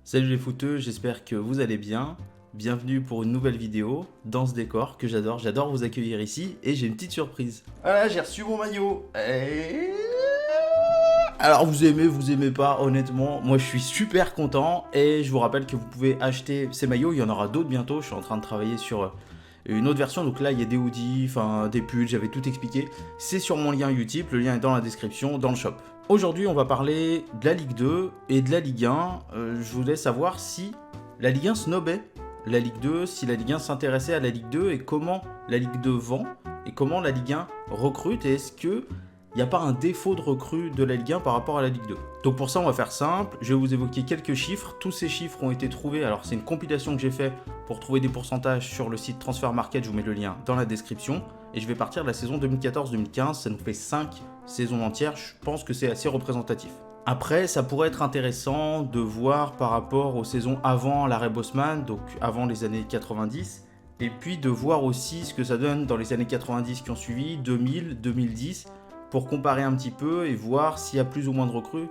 Salut les footeux, j'espère que vous allez bien. Bienvenue pour une nouvelle vidéo dans ce décor que j'adore vous accueillir ici et j'ai une petite surprise. Voilà, j'ai reçu mon maillot. Alors vous aimez pas, honnêtement, moi je suis super content et je vous rappelle que vous pouvez acheter ces maillots, il y en aura d'autres bientôt, je suis en train de travailler sur une autre version, donc là il y a des hoodies, enfin des pulls, j'avais tout expliqué. C'est sur mon lien Utip, le lien est dans la description, dans le shop. Aujourd'hui on va parler de la Ligue 2 et de la Ligue 1. Je voulais savoir si la Ligue 1 snobait la Ligue 2, si la Ligue 1 s'intéressait à la Ligue 2 et comment la Ligue 2 vend et comment la Ligue 1 recrute et est-ce que il n'y a pas un défaut de recrue de la Ligue 1 par rapport à la Ligue 2. Donc pour ça, on va faire simple. Je vais vous évoquer quelques chiffres. Tous ces chiffres ont été trouvés. Alors c'est une compilation que j'ai fait pour trouver des pourcentages sur le site Transfer Market. Je vous mets le lien dans la description. Et je vais partir de la saison 2014-2015. Ça nous fait 5 saisons entières. Je pense que c'est assez représentatif. Après, ça pourrait être intéressant de voir par rapport aux saisons avant l'arrêt Bosman, donc avant les années 90. Et puis de voir aussi ce que ça donne dans les années 90 qui ont suivi, 2000, 2010. Pour comparer un petit peu et voir s'il y a plus ou moins de recrues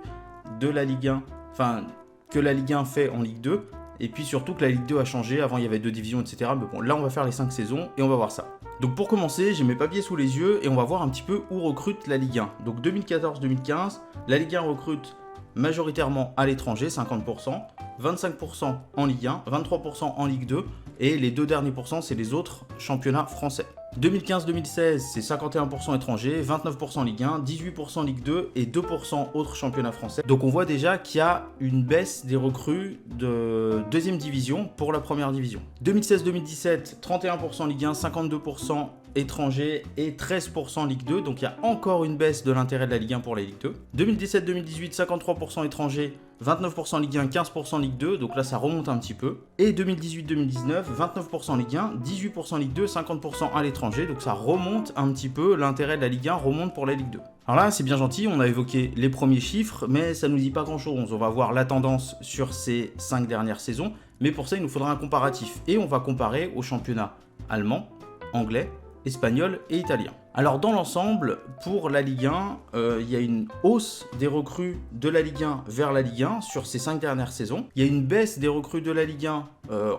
de la Ligue 1, enfin que la Ligue 1 fait en Ligue 2, et puis surtout que la Ligue 2 a changé, avant il y avait 2 divisions, etc. Mais bon, là on va faire les 5 saisons et on va voir ça. Donc pour commencer, j'ai mes papiers sous les yeux et on va voir un petit peu où recrute la Ligue 1. Donc 2014-2015, la Ligue 1 recrute majoritairement à l'étranger, 50%, 25% en Ligue 1, 23% en Ligue 2, et les 2 derniers pourcents, c'est les autres championnats français. 2015-2016, c'est 51% étrangers, 29% Ligue 1, 18% Ligue 2 et 2% autres championnats français. Donc on voit déjà qu'il y a une baisse des recrues de deuxième division pour la première division. 2016-2017, 31% Ligue 1, 52% étrangers et 13% Ligue 2. Donc il y a encore une baisse de l'intérêt de la Ligue 1 pour la Ligue 2. 2017-2018, 53% étrangers, 29% Ligue 1, 15% Ligue 2, donc là ça remonte un petit peu. Et 2018-2019, 29% Ligue 1, 18% Ligue 2, 50% à l'étranger, donc ça remonte un petit peu, l'intérêt de la Ligue 1 remonte pour la Ligue 2. Alors là c'est bien gentil, on a évoqué les premiers chiffres, mais ça nous dit pas grand chose. On va voir la tendance sur ces 5 dernières saisons, mais pour ça il nous faudra un comparatif. Et on va comparer aux championnats allemand, anglais, espagnol et italien. Alors dans l'ensemble, pour la Ligue 1, il y a une hausse des recrues de la Ligue 1 vers la Ligue 1 sur ces 5 dernières saisons. Il y a une baisse des recrues de la Ligue 1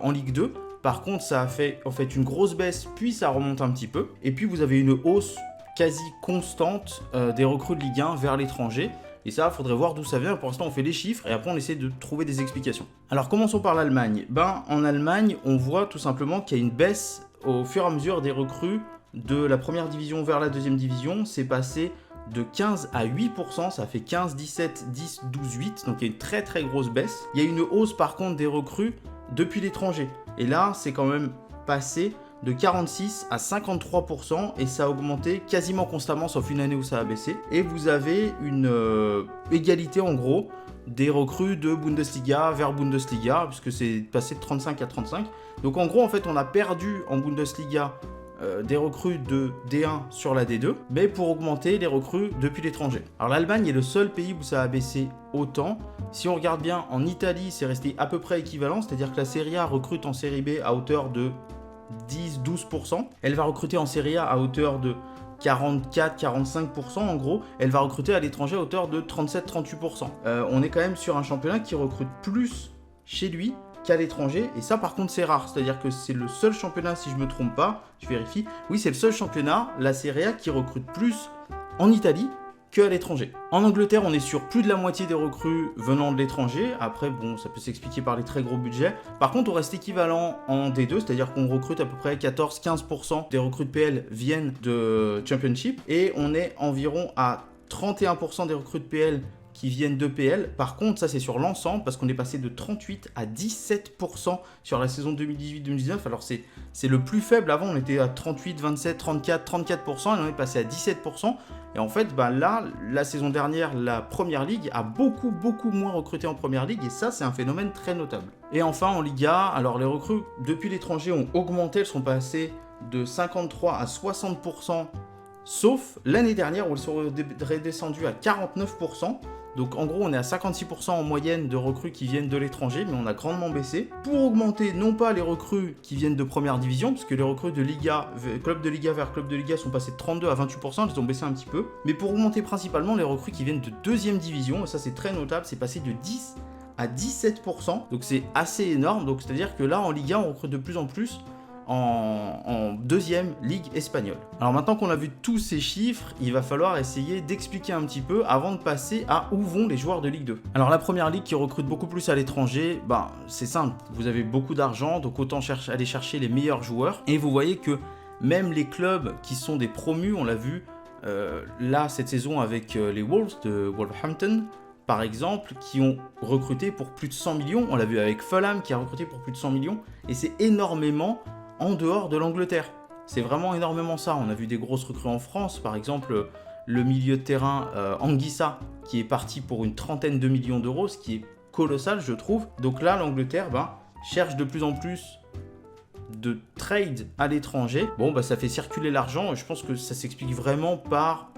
en Ligue 2. Par contre, ça a fait en fait une grosse baisse, puis ça remonte un petit peu. Et puis vous avez une hausse quasi constante des recrues de Ligue 1 vers l'étranger. Et ça, il faudrait voir d'où ça vient. Pour l'instant, on fait les chiffres et après, on essaie de trouver des explications. Alors, commençons par l'Allemagne. En Allemagne, on voit tout simplement qu'il y a une baisse au fur et à mesure des recrues de la première division vers la deuxième division. C'est passé de 15 à 8%, ça fait 15, 17, 10, 12, 8. Donc, il y a une très très grosse baisse. Il y a une hausse par contre des recrues depuis l'étranger. Et là, c'est quand même passé de 46 à 53% et ça a augmenté quasiment constamment sauf une année où ça a baissé. Et vous avez une égalité en gros des recrues de Bundesliga vers Bundesliga puisque c'est passé de 35 à 35. Donc en gros en fait on a perdu en Bundesliga des recrues de D1 sur la D2 mais pour augmenter les recrues depuis l'étranger. Alors l'Allemagne est le seul pays où ça a baissé autant. Si on regarde bien en Italie c'est resté à peu près équivalent, c'est-à-dire que la Serie A recrute en Série B à hauteur de 10-12%. Elle va recruter en Serie A à hauteur de 44-45% en gros. Elle va recruter à l'étranger à hauteur de 37-38%. On est quand même sur un championnat qui recrute plus chez lui qu'à l'étranger. Et ça par contre c'est rare. C'est-à-dire que c'est le seul championnat, si je me trompe pas, je vérifie. Oui, c'est le seul championnat, la Serie A, qui recrute plus en Italie qu'à l'étranger. En Angleterre, on est sur plus de la moitié des recrues venant de l'étranger. Après, bon, ça peut s'expliquer par les très gros budgets. Par contre, on reste équivalent en D2, c'est-à-dire qu'on recrute à peu près 14-15% des recrues de PL viennent de Championship. Et on est environ à 31% des recrues de PL qui viennent de PL. Par contre, ça c'est sur l'ensemble parce qu'on est passé de 38 à 17% sur la saison 2018-2019. Alors c'est le plus faible. Avant, on était à 38, 27, 34, 34% et on est passé à 17%. Et en fait, là, la saison dernière, la Première Ligue a beaucoup moins recruté en Première Ligue et ça, c'est un phénomène très notable. Et enfin, en Liga, alors les recrues depuis l'étranger ont augmenté, elles sont passées de 53 à 60%, sauf l'année dernière où elles sont redescendues à 49%. Donc en gros, on est à 56% en moyenne de recrues qui viennent de l'étranger, mais on a grandement baissé. Pour augmenter, non pas les recrues qui viennent de première division, parce que les recrues de Liga, club de Liga vers club de Liga sont passées de 32 à 28%, elles ont baissé un petit peu. Mais pour augmenter principalement les recrues qui viennent de deuxième division, et ça c'est très notable, c'est passé de 10 à 17%. Donc c'est assez énorme. Donc c'est-à-dire que là, en Ligue 1, on recrute de plus en plus en deuxième ligue espagnole. Alors maintenant qu'on a vu tous ces chiffres, il va falloir essayer d'expliquer un petit peu avant de passer à où vont les joueurs de Ligue 2. Alors la première ligue qui recrute beaucoup plus à l'étranger, c'est simple, vous avez beaucoup d'argent, donc autant aller chercher les meilleurs joueurs. Et vous voyez que même les clubs qui sont des promus, on l'a vu là cette saison avec les Wolves de Wolverhampton, par exemple, qui ont recruté pour plus de 100 millions. On l'a vu avec Fulham qui a recruté pour plus de 100 millions. Et c'est énormément en dehors de l'Angleterre. C'est vraiment énormément ça. On a vu des grosses recrues en France. Par exemple, le milieu de terrain Anguissa qui est parti pour une 30aine de millions d'euros, ce qui est colossal, je trouve. Donc là, l'Angleterre cherche de plus en plus de trade à l'étranger. Ça fait circuler l'argent. Et je pense que ça s'explique vraiment par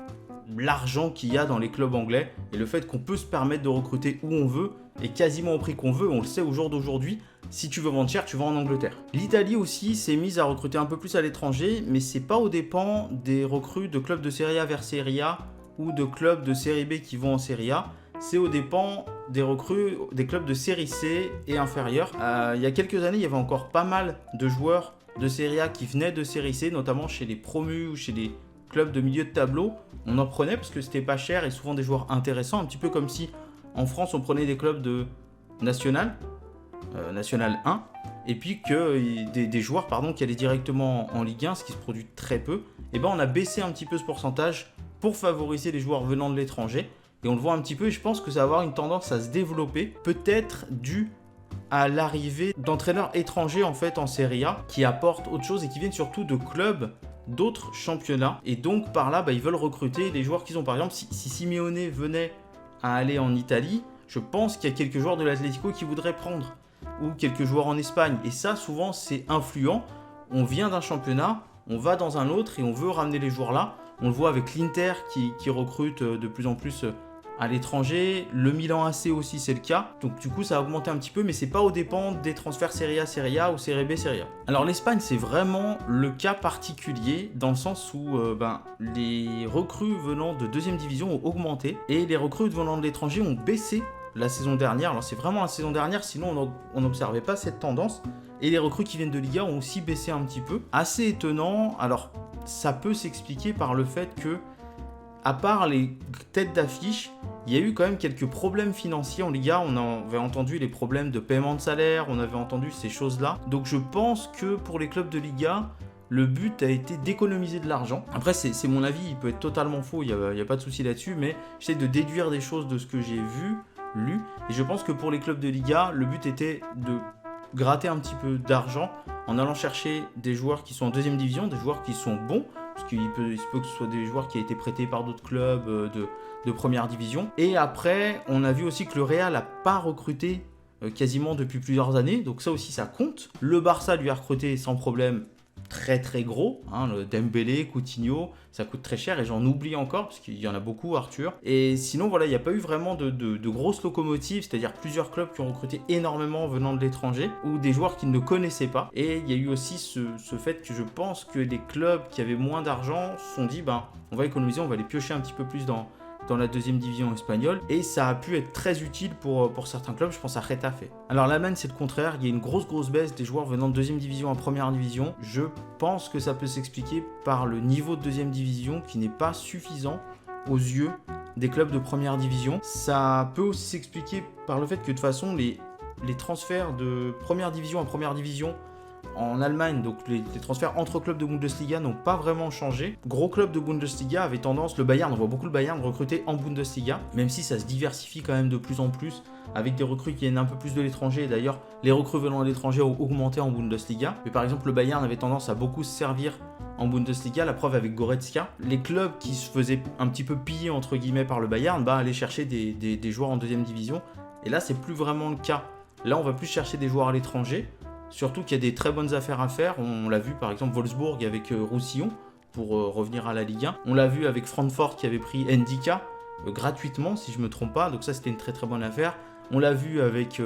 l'argent qu'il y a dans les clubs anglais et le fait qu'on peut se permettre de recruter où on veut et quasiment au prix qu'on veut. On le sait au jour d'aujourd'hui, si tu veux vendre cher, tu vas en Angleterre. L'Italie aussi s'est mise à recruter un peu plus à l'étranger, mais c'est pas aux dépens des recrues de clubs de Serie A vers Serie A ou de clubs de Serie B qui vont en Serie A. C'est aux dépens des recrues des clubs de Série C et inférieurs. Il y a quelques années, il y avait encore pas mal de joueurs de Serie A qui venaient de Série C, notamment chez les promus ou chez les clubs de milieu de tableau. On en prenait parce que c'était pas cher et souvent des joueurs intéressants, un petit peu comme si en France on prenait des clubs de National 1, et puis que des joueurs qui allaient directement en Ligue 1, ce qui se produit très peu. Et on a baissé un petit peu ce pourcentage pour favoriser les joueurs venant de l'étranger, et on le voit un petit peu, et je pense que ça va avoir une tendance à se développer, peut-être dû à l'arrivée d'entraîneurs étrangers en fait en Serie A qui apportent autre chose et qui viennent surtout de clubs d'autres championnats, et donc par là ils veulent recruter les joueurs qu'ils ont. Par exemple, si Simeone venait à aller en Italie, je pense qu'il y a quelques joueurs de l'Atlético qui voudraient prendre, ou quelques joueurs en Espagne, et ça souvent c'est influent. On vient d'un championnat, on va dans un autre et on veut ramener les joueurs là. On le voit avec l'Inter qui recrute de plus en plus à l'étranger, le Milan AC aussi c'est le cas, donc du coup ça a augmenté un petit peu, mais c'est pas aux dépens des transferts Serie A ou Serie B Serie A. Alors l'Espagne c'est vraiment le cas particulier dans le sens où les recrues venant de deuxième division ont augmenté et les recrues venant de l'étranger ont baissé la saison dernière. Alors c'est vraiment la saison dernière, sinon on n'observait pas cette tendance, et les recrues qui viennent de Liga ont aussi baissé un petit peu. Assez étonnant. Alors ça peut s'expliquer par le fait que, à part les têtes d'affiche, il y a eu quand même quelques problèmes financiers en Liga. On avait entendu les problèmes de paiement de salaire, on avait entendu ces choses-là. Donc je pense que pour les clubs de Liga, le but a été d'économiser de l'argent. Après, c'est mon avis, il peut être totalement faux, il n'y a pas de souci là-dessus, mais j'essaie de déduire des choses de ce que j'ai vu, lu. Et je pense que pour les clubs de Liga, le but était de gratter un petit peu d'argent en allant chercher des joueurs qui sont en deuxième division, des joueurs qui sont bons, parce qu'il se peut que ce soit des joueurs qui aient été prêtés par d'autres clubs de première division. Et après, on a vu aussi que le Real n'a pas recruté quasiment depuis plusieurs années, donc ça aussi ça compte. Le Barça lui a recruté sans problème très très gros, le Dembélé, Coutinho, ça coûte très cher, et j'en oublie encore parce qu'il y en a beaucoup, Arthur. Et sinon il n'y a pas eu vraiment de grosses locomotives, c'est-à-dire plusieurs clubs qui ont recruté énormément venant de l'étranger ou des joueurs qu'ils ne connaissaient pas. Et il y a eu aussi ce fait que je pense que les clubs qui avaient moins d'argent se sont dit on va économiser, on va les piocher un petit peu plus dans la deuxième division espagnole, et ça a pu être très utile pour certains clubs. Je pense à Getafe. Alors l'Allemagne c'est le contraire, il y a une grosse baisse des joueurs venant de deuxième division à première division. Je pense que ça peut s'expliquer par le niveau de deuxième division qui n'est pas suffisant aux yeux des clubs de première division. Ça peut aussi s'expliquer par le fait que de toute façon les transferts de première division à première division en Allemagne, donc les transferts entre clubs de Bundesliga n'ont pas vraiment changé. Gros clubs de Bundesliga avaient tendance, le Bayern, on voit beaucoup le Bayern recruter en Bundesliga, même si ça se diversifie quand même de plus en plus, avec des recrues qui viennent un peu plus de l'étranger. Et d'ailleurs, les recrues venant de l'étranger ont augmenté en Bundesliga. Mais par exemple, le Bayern avait tendance à beaucoup se servir en Bundesliga, la preuve avec Goretzka. Les clubs qui se faisaient un petit peu piller entre guillemets par le Bayern, allaient chercher des joueurs en deuxième division. Et là, c'est plus vraiment le cas. Là, on va plus chercher des joueurs à l'étranger. Surtout qu'il y a des très bonnes affaires à faire. On l'a vu par exemple Wolfsburg avec Roussillon pour revenir à la Ligue 1. On l'a vu avec Francfort qui avait pris Ndika gratuitement si je ne me trompe pas. Donc ça c'était une très très bonne affaire. On l'a vu avec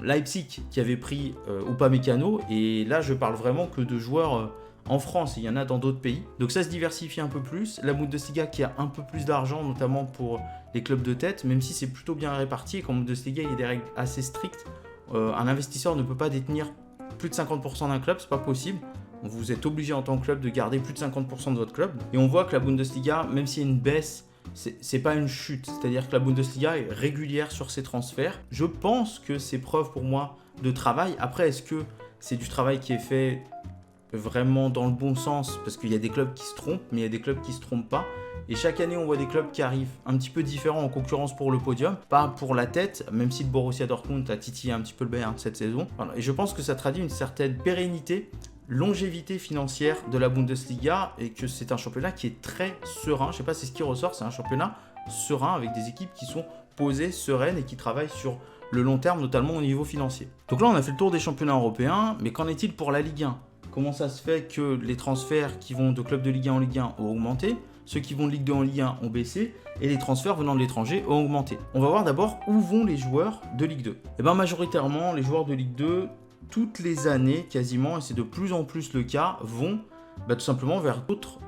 Leipzig qui avait pris Upamecano. Et là je parle vraiment que de joueurs en France et il y en a dans d'autres pays. Donc ça se diversifie un peu plus. La Bundesliga qui a un peu plus d'argent, notamment pour les clubs de tête, même si c'est plutôt bien réparti et qu'en Bundesliga il y a des règles assez strictes. Un investisseur ne peut pas détenir plus de 50% d'un club, c'est pas possible. Vous êtes obligé en tant que club de garder plus de 50% de votre club. Et on voit que la Bundesliga, même s'il y a une baisse, c'est pas une chute. C'est-à-dire que la Bundesliga est régulière sur ses transferts. Je pense que c'est preuve pour moi de travail. Après, est-ce que c'est du travail qui est fait vraiment dans le bon sens? Parce qu'il y a des clubs qui se trompent, mais il y a des clubs qui se trompent pas. Et chaque année, on voit des clubs qui arrivent un petit peu différents en concurrence pour le podium. Pas pour la tête, même si le Borussia Dortmund a titillé un petit peu le Bayern cette saison. Voilà. Et je pense que ça traduit une certaine pérennité, longévité financière de la Bundesliga et que c'est un championnat qui est très serein. Je sais pas, c'est ce qui ressort, c'est un championnat serein avec des équipes qui sont posées, sereines et qui travaillent sur le long terme, notamment au niveau financier. Donc là, on a fait le tour des championnats européens, mais qu'en est-il pour la Ligue 1? Comment ça se fait que les transferts qui vont de clubs de Ligue 1 en Ligue 1 ont augmenté, ceux qui vont de Ligue 2 en Ligue 1 ont baissé, et les transferts venant de l'étranger ont augmenté? On va voir d'abord où vont les joueurs de Ligue 2. Et bien majoritairement, les joueurs de Ligue 2, toutes les années quasiment, et c'est de plus en plus le cas, vont tout simplement vers d'autres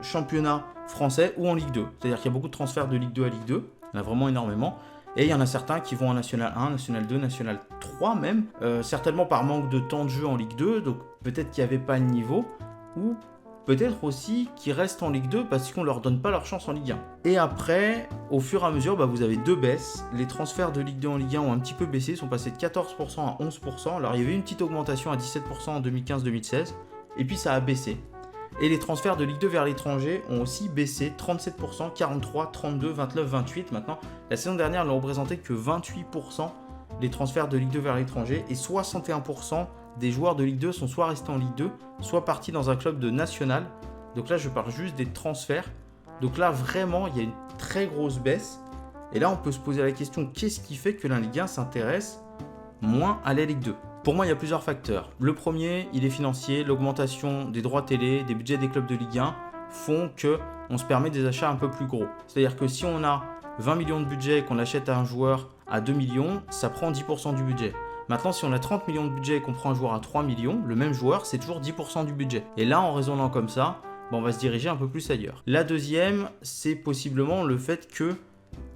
championnats français ou en Ligue 2. C'est-à-dire qu'il y a beaucoup de transferts de Ligue 2 à Ligue 2, il y en a vraiment énormément. Et il y en a certains qui vont en National 1, National 2, National 3 même, certainement par manque de temps de jeu en Ligue 2, donc peut-être qu'il n'y avait pas de niveau, ou peut-être aussi qu'ils restent en Ligue 2 parce qu'on ne leur donne pas leur chance en Ligue 1. Et après, au fur et à mesure, vous avez deux baisses. Les transferts de Ligue 2 en Ligue 1 ont un petit peu baissé, sont passés de 14% à 11%. Alors il y avait une petite augmentation à 17% en 2015-2016, et puis ça a baissé. Et les transferts de Ligue 2 vers l'étranger ont aussi baissé, 37%, 43%, 32%, 29%, 28%. Maintenant, la saison dernière, ils n'ont représenté que 28% les transferts de Ligue 2 vers l'étranger, et 61% des joueurs de Ligue 2 sont soit restés en Ligue 2, soit partis dans un club de national. Donc là, je parle juste des transferts. Donc là, vraiment, il y a une très grosse baisse. Et là, on peut se poser la question, qu'est-ce qui fait que la Ligue 1 s'intéresse moins à la Ligue 2? Pour moi, il y a plusieurs facteurs. Le premier, il est financier. L'augmentation des droits télé, des budgets des clubs de Ligue 1 font qu'on se permet des achats un peu plus gros. C'est-à-dire que si on a 20 millions de budget et qu'on achète un joueur à 2 millions, ça prend 10% du budget. Maintenant, si on a 30 millions de budget et qu'on prend un joueur à 3 millions, le même joueur, c'est toujours 10% du budget. Et là, en raisonnant comme ça, on va se diriger un peu plus ailleurs. La deuxième, c'est possiblement le fait que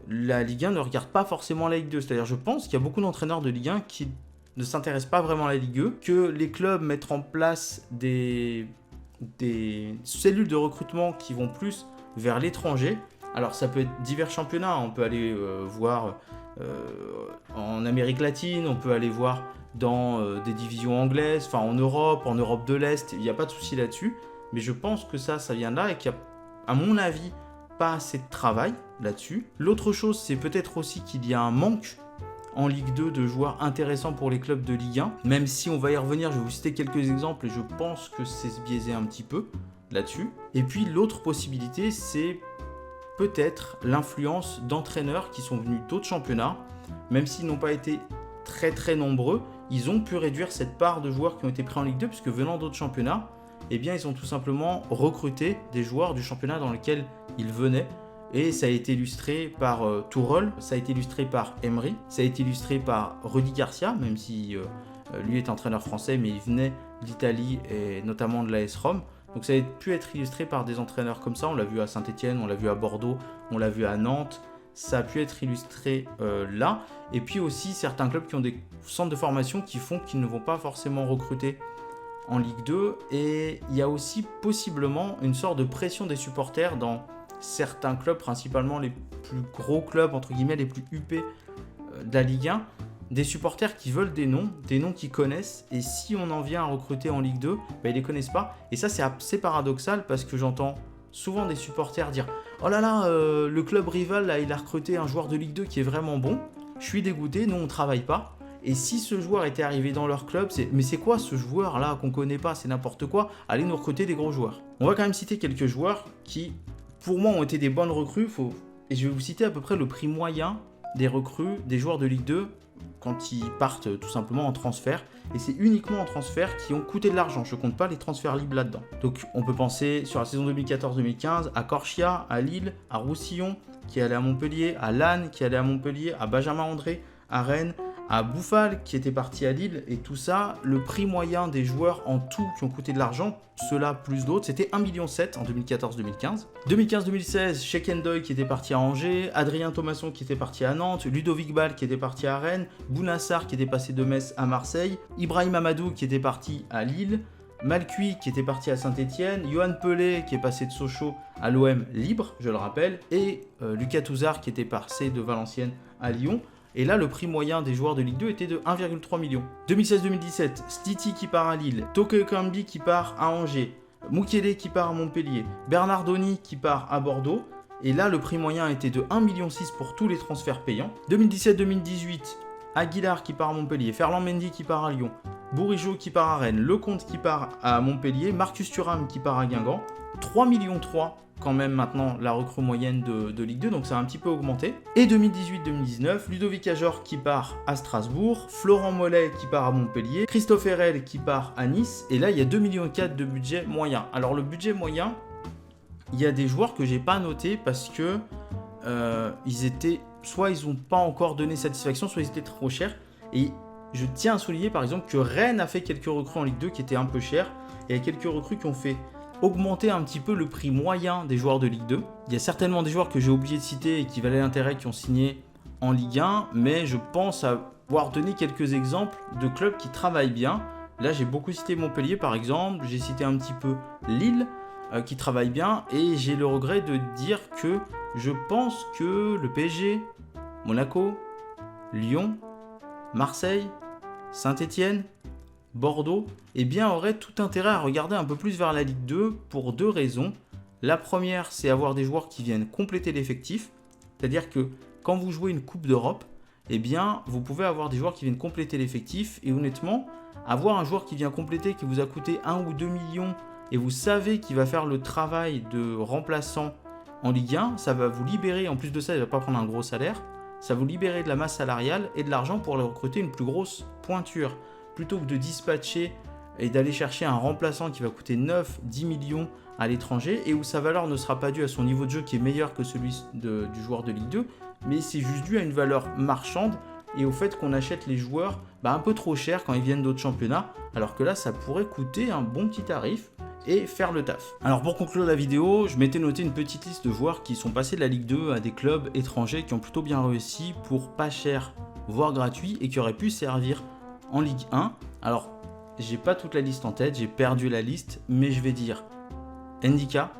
la Ligue 1 ne regarde pas forcément la Ligue 2. C'est-à-dire, je pense qu'il y a beaucoup d'entraîneurs de Ligue 1 qui ne s'intéressent pas vraiment à la Ligue 2, que les clubs mettent en place des cellules de recrutement qui vont plus vers l'étranger. Alors, ça peut être divers championnats. On peut aller voir en Amérique latine, on peut aller voir dans des divisions anglaises, enfin en Europe de l'Est, il n'y a pas de souci là-dessus, mais je pense que ça vient de là et qu'il y a, à mon avis, pas assez de travail là-dessus. L'autre chose, c'est peut-être aussi qu'il y a un manque en Ligue 2 de joueurs intéressants pour les clubs de Ligue 1, même si on va y revenir, je vais vous citer quelques exemples et je pense que c'est se biaiser un petit peu là-dessus. Et puis l'autre possibilité, c'est peut-être l'influence d'entraîneurs qui sont venus d'autres championnats, même s'ils n'ont pas été très très nombreux, ils ont pu réduire cette part de joueurs qui ont été pris en Ligue 2, puisque venant d'autres championnats, eh bien ils ont tout simplement recruté des joueurs du championnat dans lequel ils venaient. Et ça a été illustré par Tourelle, ça a été illustré par Emery, ça a été illustré par Rudy Garcia, même si lui est entraîneur français, mais il venait d'Italie et notamment de l'AS Rome. Donc ça a pu être illustré par des entraîneurs comme ça, on l'a vu à Saint-Etienne, on l'a vu à Bordeaux, on l'a vu à Nantes, ça a pu être illustré là. Et puis aussi certains clubs qui ont des centres de formation qui font qu'ils ne vont pas forcément recruter en Ligue 2. Et il y a aussi possiblement une sorte de pression des supporters dans certains clubs, principalement les plus gros clubs, entre guillemets les plus huppés de la Ligue 1, des supporters qui veulent des noms qu'ils connaissent, et si on en vient à recruter en Ligue 2, ils les connaissent pas. Et ça, c'est assez paradoxal parce que j'entends souvent des supporters dire « Oh là là, le club rival, là, il a recruté un joueur de Ligue 2 qui est vraiment bon, je suis dégoûté, nous on travaille pas. Et si ce joueur était arrivé dans leur club, mais c'est quoi ce joueur là qu'on connaît pas, c'est n'importe quoi, allez nous recruter des gros joueurs. » On va quand même citer quelques joueurs qui, pour moi, ont été des bonnes recrues, et je vais vous citer à peu près le prix moyen des recrues des joueurs de Ligue 2 quand ils partent tout simplement en transfert. Et c'est uniquement en transfert qui ont coûté de l'argent. Je ne compte pas les transferts libres là-dedans. Donc on peut penser sur la saison 2014-2015 à Corchia, à Lille, à Roussillon qui est allé à Montpellier, à Lannes qui est allé à Montpellier, à Benjamin André, à Rennes, à Bouffal qui était parti à Lille, et tout ça, le prix moyen des joueurs en tout qui ont coûté de l'argent, ceux-là plus d'autres, c'était 1,7 million en 2014-2015. 2015-2016, Sheikh Ndoye qui était parti à Angers, Adrien Thomasson qui était parti à Nantes, Ludovic Ball qui était parti à Rennes, Bounassar qui était passé de Metz à Marseille, Ibrahim Amadou qui était parti à Lille, Malcuit qui était parti à Saint-Etienne, Yohan Pelé qui est passé de Sochaux à l'OM libre, je le rappelle, et Lucas Touzard qui était passé de Valenciennes à Lyon. Et là, le prix moyen des joueurs de Ligue 2 était de 1,3 million. 2016-2017, Stiti qui part à Lille, Toke Ekambi qui part à Angers, Mukele qui part à Montpellier, Bernardoni qui part à Bordeaux. Et là, le prix moyen était de 1,6 million pour tous les transferts payants. 2017-2018, Aguilar qui part à Montpellier, Ferland Mendy qui part à Lyon, Bourigeaud qui part à Rennes, Lecomte qui part à Montpellier, Marcus Thuram qui part à Guingamp. 3,3 millions quand même maintenant la recrue moyenne de Ligue 2, donc ça a un petit peu augmenté. Et 2018-2019, Ludovic Ajor qui part à Strasbourg, Florent Mollet qui part à Montpellier, Christophe Herrel qui part à Nice, et là il y a 2,4 millions de budget moyen. Alors le budget moyen, il y a des joueurs que j'ai pas notés parce que ils étaient, soit ils n'ont pas encore donné satisfaction, soit ils étaient trop chers. Et je tiens à souligner par exemple que Rennes a fait quelques recrues en Ligue 2 qui étaient un peu chères, et il y a quelques recrues qui ont fait augmenter un petit peu le prix moyen des joueurs de Ligue 2. Il y a certainement des joueurs que j'ai oublié de citer et qui valaient l'intérêt qui ont signé en Ligue 1, mais je pense avoir donné quelques exemples de clubs qui travaillent bien. Là, j'ai beaucoup cité Montpellier par exemple, j'ai cité un petit peu Lille qui travaille bien, et j'ai le regret de dire que je pense que le PSG, Monaco, Lyon, Marseille, Saint-Etienne, Bordeaux, eh bien, aurait tout intérêt à regarder un peu plus vers la Ligue 2 pour deux raisons. La première, c'est avoir des joueurs qui viennent compléter l'effectif. C'est-à-dire que quand vous jouez une Coupe d'Europe, eh bien, vous pouvez avoir des joueurs qui viennent compléter l'effectif. Et honnêtement, avoir un joueur qui vient compléter, qui vous a coûté 1 ou 2 millions, et vous savez qu'il va faire le travail de remplaçant en Ligue 1, ça va vous libérer, en plus de ça, il ne va pas prendre un gros salaire, ça va vous libérer de la masse salariale et de l'argent pour aller recruter une plus grosse pointure. Plutôt que de dispatcher et d'aller chercher un remplaçant qui va coûter 9-10 millions à l'étranger et où sa valeur ne sera pas due à son niveau de jeu qui est meilleur que celui du joueur de Ligue 2, mais c'est juste dû à une valeur marchande et au fait qu'on achète les joueurs un peu trop cher quand ils viennent d'autres championnats, alors que là ça pourrait coûter un bon petit tarif et faire le taf. Alors pour conclure la vidéo, je m'étais noté une petite liste de joueurs qui sont passés de la Ligue 2 à des clubs étrangers qui ont plutôt bien réussi pour pas cher, voire gratuit, et qui auraient pu servir en Ligue 1. Alors, j'ai pas toute la liste en tête, j'ai perdu la liste, mais je vais dire Ndika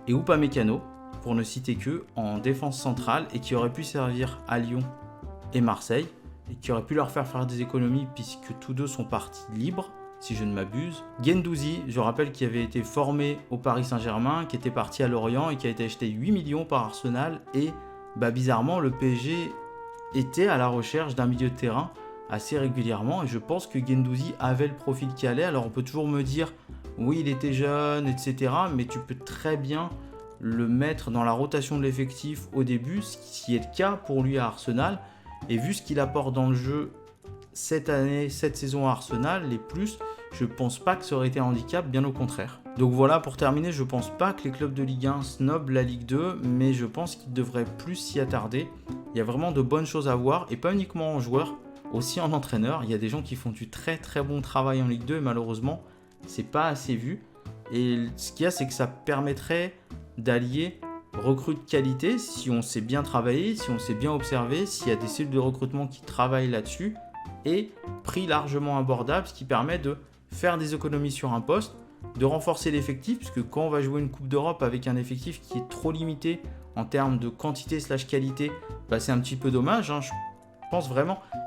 et Upamecano, pour ne citer que, en défense centrale, et qui auraient pu servir à Lyon et Marseille, et qui auraient pu leur faire des économies, puisque tous deux sont partis libres, si je ne m'abuse. Guendouzi, je rappelle qu'il avait été formé au Paris Saint-Germain, qui était parti à Lorient, et qui a été acheté 8 millions par Arsenal, et bizarrement, le PSG était à la recherche d'un milieu de terrain assez régulièrement, et je pense que Guendouzi avait le profil qui allait. Alors on peut toujours me dire oui il était jeune etc, mais tu peux très bien le mettre dans la rotation de l'effectif au début, ce qui est le cas pour lui à Arsenal, et vu ce qu'il apporte dans le jeu cette année, cette saison à Arsenal, les plus, je pense pas que ça aurait été un handicap, bien au contraire. Donc voilà, pour terminer, je pense pas que les clubs de Ligue 1 snobent la Ligue 2, mais je pense qu'ils devraient plus s'y attarder. Il y a vraiment de bonnes choses à voir, et pas uniquement en joueurs, aussi en entraîneur. Il y a des gens qui font du très très bon travail en Ligue 2 et malheureusement c'est pas assez vu, et ce qu'il y a c'est que ça permettrait d'allier recrues de qualité si on sait bien travailler, si on sait bien observer, s'il y a des cellules de recrutement qui travaillent là-dessus, et prix largement abordable, ce qui permet de faire des économies sur un poste, de renforcer l'effectif, puisque quand on va jouer une Coupe d'Europe avec un effectif qui est trop limité en termes de quantité / qualité, c'est un petit peu dommage, hein.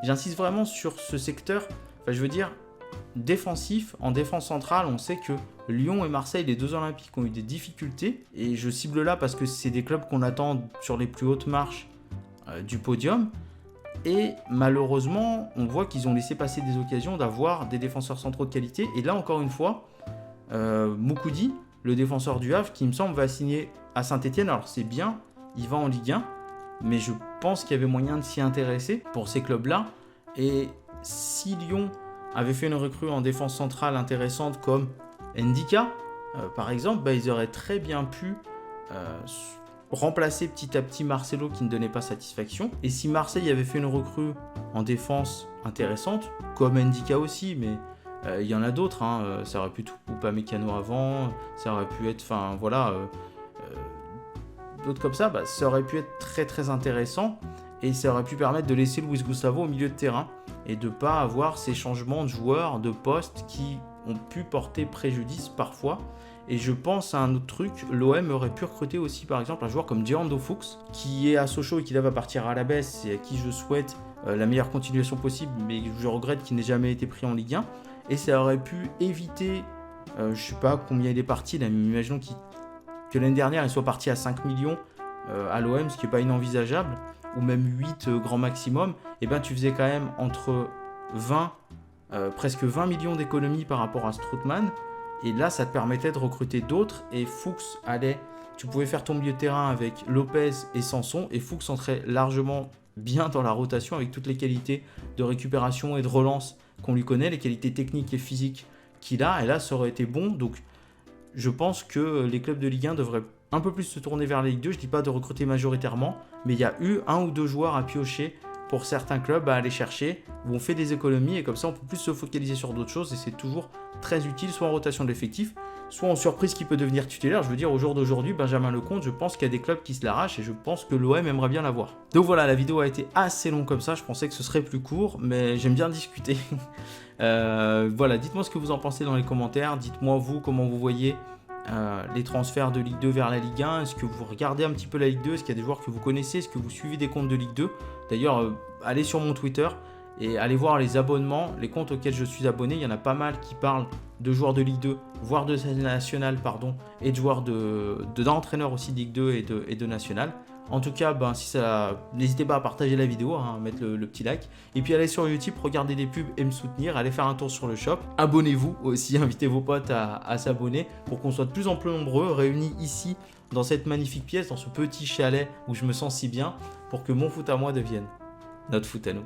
J'insiste vraiment sur ce secteur, je veux dire, défensif. En défense centrale, on sait que Lyon et Marseille, les deux Olympiques, ont eu des difficultés, et je cible là parce que c'est des clubs qu'on attend sur les plus hautes marches du podium, et malheureusement, on voit qu'ils ont laissé passer des occasions d'avoir des défenseurs centraux de qualité, et là encore une fois, Moukoudi, le défenseur du Havre, qui me semble va signer à Saint-Etienne, alors c'est bien, il va en Ligue 1, mais je pense qu'il y avait moyen de s'y intéresser pour ces clubs-là. Et si Lyon avait fait une recrue en défense centrale intéressante comme Ndika, par exemple, ils auraient très bien pu remplacer petit à petit Marcelo qui ne donnait pas satisfaction. Et si Marseille avait fait une recrue en défense intéressante, comme Ndika aussi, mais il y en a d'autres, hein, ça aurait pu être Upamecano avant, ça aurait pu être, enfin voilà, d'autres comme ça, ça aurait pu être très très intéressant et ça aurait pu permettre de laisser Luis Gustavo au milieu de terrain et de ne pas avoir ces changements de joueurs, de postes qui ont pu porter préjudice parfois. Et je pense à un autre truc, l'OM aurait pu recruter aussi par exemple un joueur comme Diando Fuchs, qui est à Sochaux et qui là va partir à la baisse et à qui je souhaite la meilleure continuation possible, mais je regrette qu'il n'ait jamais été pris en Ligue 1. Et ça aurait pu éviter, je sais pas combien il est parti, là, mais imaginons que l'année dernière il soit parti à 5 millions à l'OM, ce qui n'est pas inenvisageable, ou même 8 grand maximum, et ben tu faisais quand même entre 20, presque 20 millions d'économies par rapport à Strootman. Et là, ça te permettait de recruter d'autres. Et Fuchs allait... Tu pouvais faire ton milieu de terrain avec Lopez et Sanson. Et Fuchs entrait largement bien dans la rotation avec toutes les qualités de récupération et de relance qu'on lui connaît, les qualités techniques et physiques qu'il a. Et là, ça aurait été bon. Donc, je pense que les clubs de Ligue 1 devraient un peu plus se tourner vers la Ligue 2. Je ne dis pas de recruter majoritairement. Mais il y a eu 1 ou 2 joueurs à piocher pour certains clubs à aller chercher, où on fait des économies et comme ça on peut plus se focaliser sur d'autres choses et c'est toujours très utile, soit en rotation de l'effectif, soit en surprise qui peut devenir titulaire. Je veux dire, au jour d'aujourd'hui, Benjamin Lecomte, je pense qu'il y a des clubs qui se l'arrachent et je pense que l'OM aimerait bien l'avoir. Donc voilà, la vidéo a été assez longue comme ça, je pensais que ce serait plus court, mais j'aime bien discuter. Voilà, dites-moi ce que vous en pensez dans les commentaires, dites-moi vous comment vous voyez les transferts de Ligue 2 vers la Ligue 1, est-ce que vous regardez un petit peu la Ligue 2, est-ce qu'il y a des joueurs que vous connaissez, est-ce que vous suivez des comptes de Ligue 2. D'ailleurs, allez sur mon Twitter et allez voir les abonnements, les comptes auxquels je suis abonné, il y en a pas mal qui parlent de joueurs de Ligue 2, voire de national, et de joueurs d'entraîneurs aussi de Ligue 2 et de national. En tout cas, si ça, n'hésitez pas à partager la vidéo, mettre le petit like. Et puis allez sur YouTube, regardez des pubs et me soutenir. Allez faire un tour sur le shop. Abonnez-vous aussi, invitez vos potes à s'abonner pour qu'on soit de plus en plus nombreux réunis ici dans cette magnifique pièce, dans ce petit chalet où je me sens si bien, pour que mon foot à moi devienne notre foot à nous.